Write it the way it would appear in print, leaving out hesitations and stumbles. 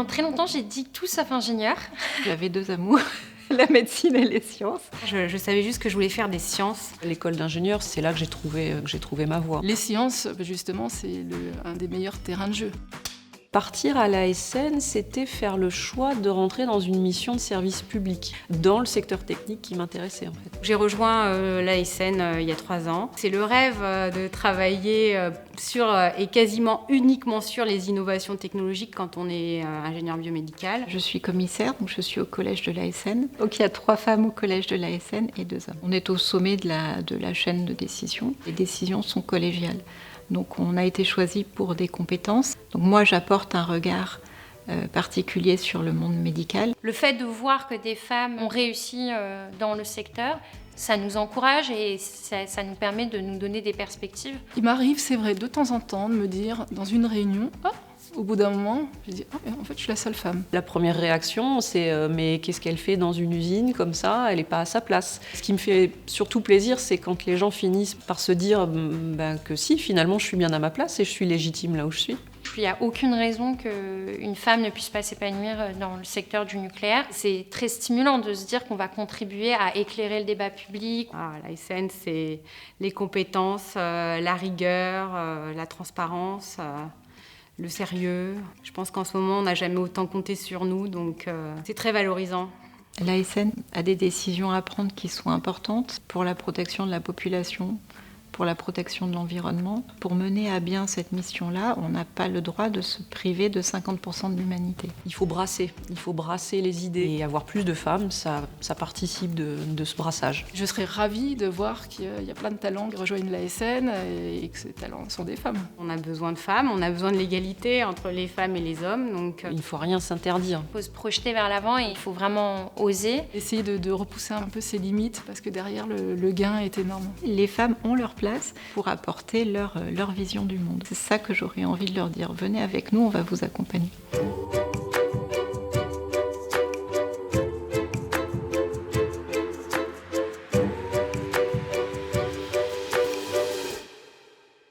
Pendant très longtemps, j'ai dit tout sauf ingénieur. J'avais deux amours, la médecine et les sciences. Je savais juste que je voulais faire des sciences. L'école d'ingénieur, c'est là que j'ai trouvé ma voie. Les sciences, justement, c'est un des meilleurs terrains de jeu. Partir à l'ASN, c'était faire le choix de rentrer dans une mission de service public, dans le secteur technique qui m'intéressait en fait. J'ai rejoint l'ASN il y a 3 ans. C'est le rêve de travailler sur et quasiment uniquement sur les innovations technologiques quand on est ingénieur biomédical. Je suis commissaire, donc je suis au collège de l'ASN. Donc il y a 3 femmes au collège de l'ASN et 2 hommes. On est au sommet de la chaîne de décision. Les décisions sont collégiales. Donc on a été choisi pour des compétences. Donc moi j'apporte un regard particulier sur le monde médical. Le fait de voir que des femmes ont réussi dans le secteur, ça nous encourage et ça nous permet de nous donner des perspectives. Il m'arrive, c'est vrai, de temps en temps de me dire dans une réunion, au bout d'un moment, je dis en fait je suis la seule femme. La première réaction, c'est mais qu'est-ce qu'elle fait dans une usine comme ça? Elle n'est pas à sa place. Ce qui me fait surtout plaisir, c'est quand les gens finissent par se dire que si, finalement, je suis bien à ma place et je suis légitime là où je suis. Il n'y a aucune raison qu'une femme ne puisse pas s'épanouir dans le secteur du nucléaire. C'est très stimulant de se dire qu'on va contribuer à éclairer le débat public. L'ASN, c'est les compétences, la rigueur, la transparence. Le sérieux. Je pense qu'en ce moment, on n'a jamais autant compté sur nous, donc c'est très valorisant. L'ASN a des décisions à prendre qui sont importantes pour la protection de la population, pour la protection de l'environnement. Pour mener à bien cette mission-là, on n'a pas le droit de se priver de 50% de l'humanité. Il faut brasser les idées. Et avoir plus de femmes, ça participe de ce brassage. Je serais ravie de voir qu'il y a plein de talents qui rejoignent l'ASN et que ces talents sont des femmes. On a besoin de femmes, on a besoin de l'égalité entre les femmes et les hommes. Donc il ne faut rien s'interdire. Il faut se projeter vers l'avant et il faut vraiment oser. Essayer de repousser un peu ses limites parce que derrière, le gain est énorme. Les femmes ont leur place pour apporter leur vision du monde. C'est ça que j'aurais envie de leur dire. Venez avec nous, on va vous accompagner.